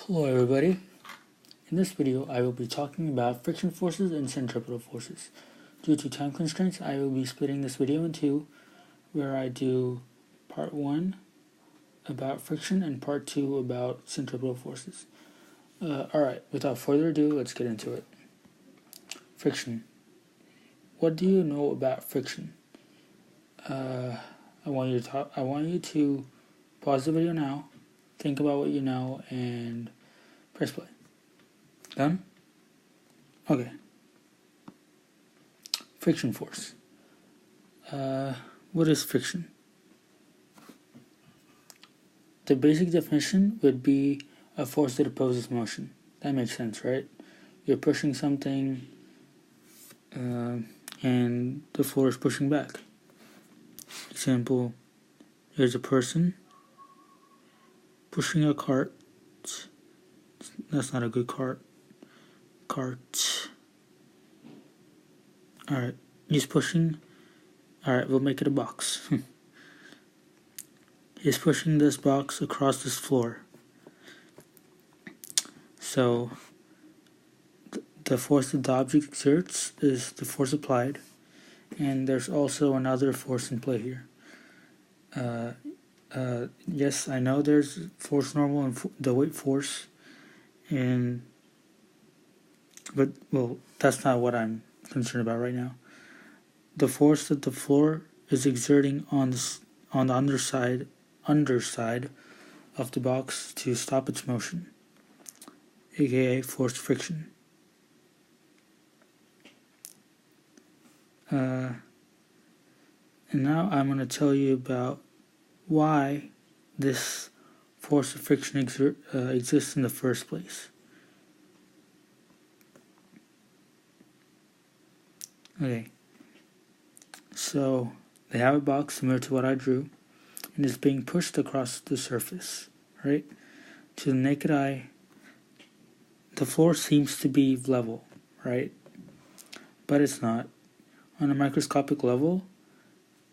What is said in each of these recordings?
Hello everybody. In this video I will be talking about friction forces and centripetal forces. Due to time constraints I will be splitting this video in two, where I do part 1 about friction and part 2 about centripetal forces. Alright, without further ado, let's get into it. Friction. What do you know about friction? I want you to pause the video now, think about what you know, and press play. Done? Okay. Friction force. What is friction? The basic definition would be a force that opposes motion. That makes sense, right? You're pushing something and the floor is pushing back. Example, there's a person pushing a cart. That's not a good cart. Alright, he's pushing. Alright, we'll make it a box. He's pushing this box across this floor. So, the force that the object exerts is the force applied, and there's also another force in play here. Yes, I know there's force normal and the weight force, but that's not what I'm concerned about right now. The force that the floor is exerting on the underside of the box to stop its motion, aka forced friction. And now I'm going to tell you about why this force of friction exists in the first place. Okay, so they have a box similar to what I drew, and it's being pushed across the surface, right? To the naked eye, the floor seems to be level, right? But it's not. On a microscopic level,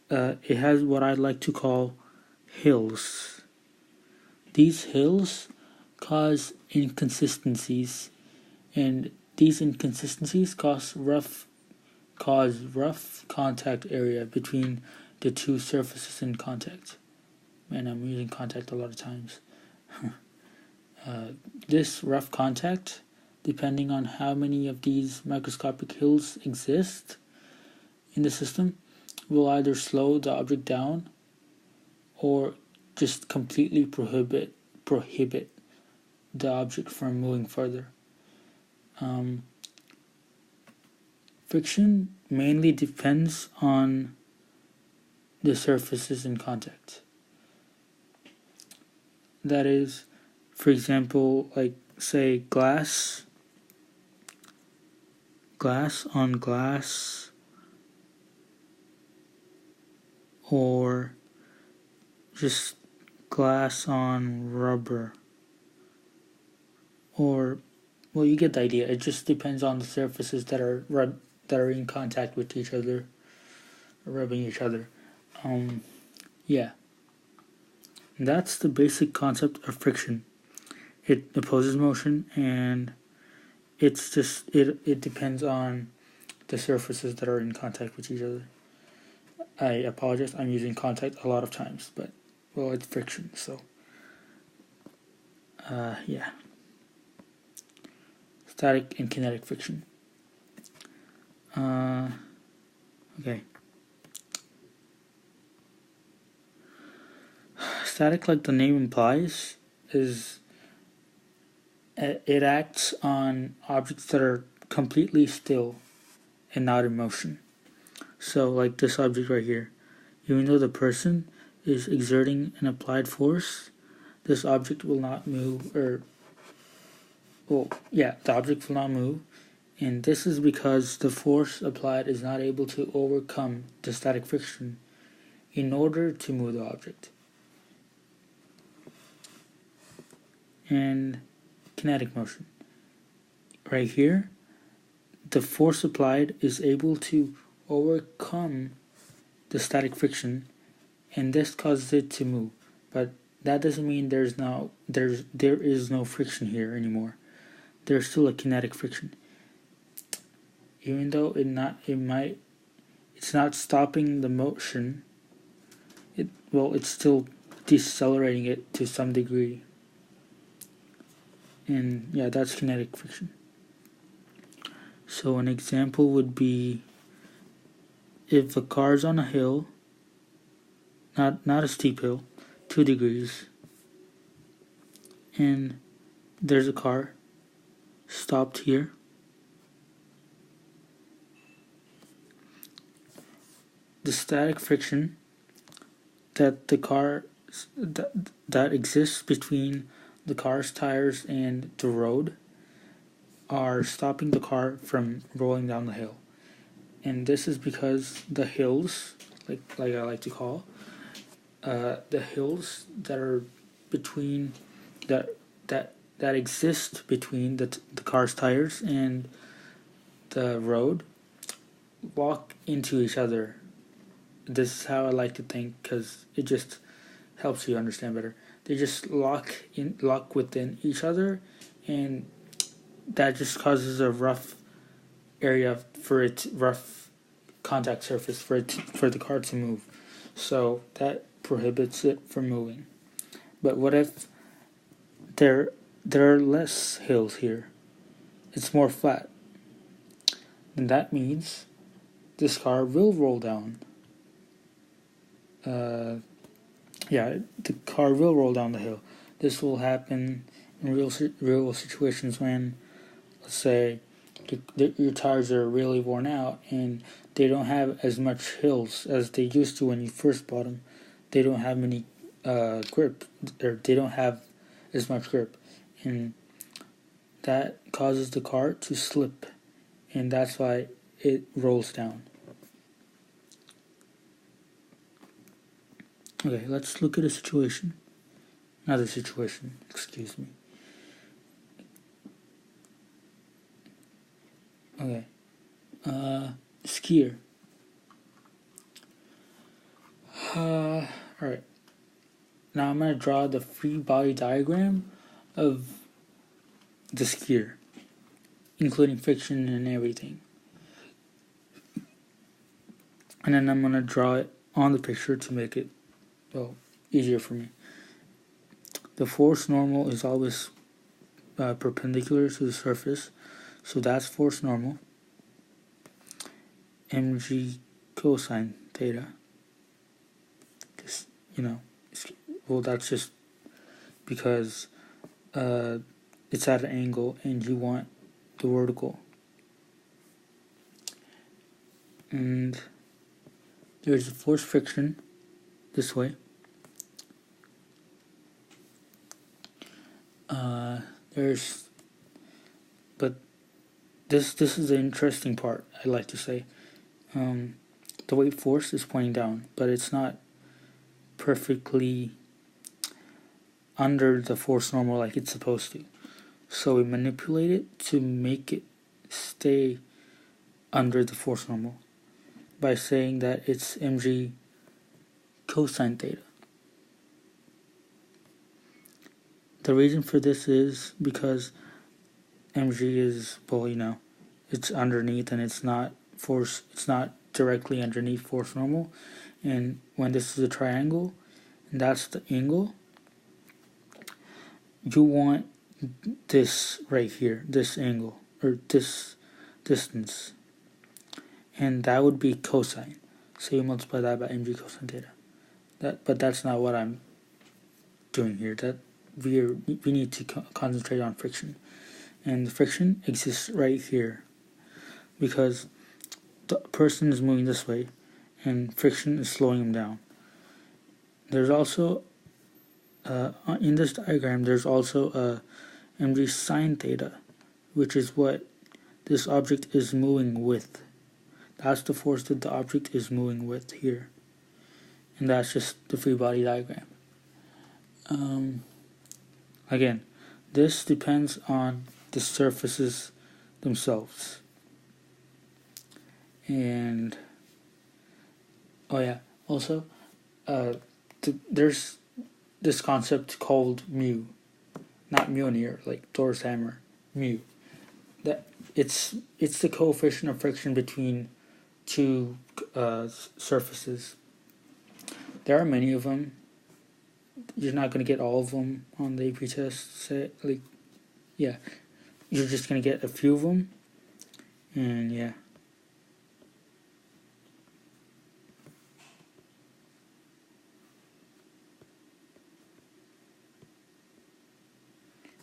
it has what I'd like to call hills. These hills cause inconsistencies, and these inconsistencies cause rough contact area between the two surfaces in contact. Man, I'm using contact a lot of times. This rough contact, depending on how many of these microscopic hills exist in the system, will either slow the object down or just completely prohibit the object from moving further. Friction mainly depends on the surfaces in contact. That is, for example, like say glass on glass, or just glass on rubber, or you get the idea. It just depends on the surfaces that are in contact with each other, or rubbing each other. Yeah. That's the basic concept of friction. It opposes motion, and it's just it depends on the surfaces that are in contact with each other. I apologize, I'm using contact a lot of times, but it's friction, so yeah. Static and kinetic friction. Okay. Static, like the name implies, it acts on objects that are completely still and not in motion. So, like this object right here, even though the person is exerting an applied force, this object will not move, the object will not move, and this is because the force applied is not able to overcome the static friction in order to move the object. And kinetic motion. Right here, the force applied is able to overcome the static friction, and this causes it to move. But that doesn't mean there is no friction here anymore. There's still a kinetic friction, even though it's not stopping the motion. It's still decelerating it to some degree. And yeah, that's kinetic friction. So an example would be if a car's on a hill, not a steep hill, 2 degrees, and there's a car stopped here. The static friction that that exists between the car's tires and the road are stopping the car from rolling down the hill. And this is because the hills, like I like to call, the hills that are between that exist between the car's tires and the road walk into each other. This is how I like to think, because it just helps you understand better. They just lock within each other, and that just causes a rough contact surface for the car to move. So that prohibits it from moving. But what if there are less hills here? It's more flat. And that means this car will roll down. The car will roll down the hill. This will happen in real situations when, let's say, your tires are really worn out and they don't have as much hills as they used to when you first bought them. They don't have many grip, or they don't have as much grip, and that causes the car to slip, and that's why it rolls down. Okay, let's look at a situation. Another situation, excuse me. Okay. Skier. Alright. Now I'm going to draw the free body diagram of the skier, including friction and everything. And then I'm going to draw it on the picture to make it easier for me. The force normal is always perpendicular to the surface, so that's force normal. mg cosine theta. That's just because it's at an angle and you want the vertical. And there's a force friction this way. But this is the interesting part, I like to say. The weight force is pointing down, but it's not perfectly under the force normal like it's supposed to. So we manipulate it to make it stay under the force normal by saying that it's mg cosine theta. The reason for this is because mg is, it's underneath and it's not directly underneath force normal. And when this is a triangle and that's the angle, you want this right here, this angle, or this distance, and that would be cosine. So you multiply that by mg cosine theta. But that's not what I'm doing here. That we need to concentrate on friction, and the friction exists right here because the person is moving this way, and friction is slowing him down. There's also in this diagram, there's also a mg sine theta, which is what this object is moving with. That's the force that the object is moving with here. And that's just the free body diagram. Again, this depends on the surfaces themselves. And also, there's this concept called mu, not Mjolnir, like Thor's hammer, mu. That it's the coefficient of friction between two surfaces. There are many of them. You're not going to get all of them on the AP test. You're just going to get a few of them, and yeah.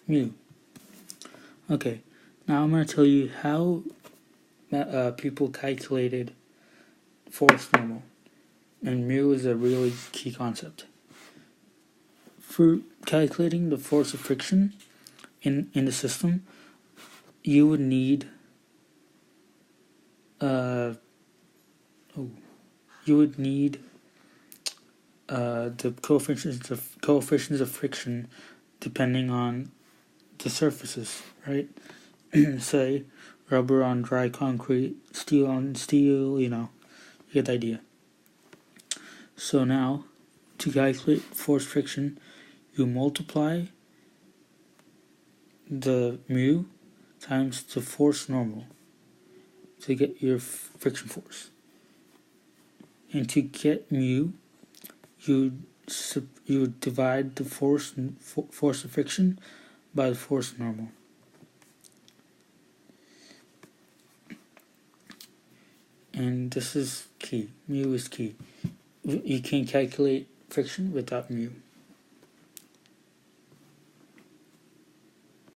Mu. Okay, now I'm going to tell you how people calculated force normal, and mu is a really key concept. For calculating the force of friction in the system, you would need the coefficients of friction depending on the surfaces, right? Say rubber on dry concrete, steel on steel, you get the idea. So now, to calculate force friction, you multiply the mu times the force normal to get your friction force. And to get mu, you divide the force of friction by the force normal. And this is key. Mu is key. You can't calculate friction without mu.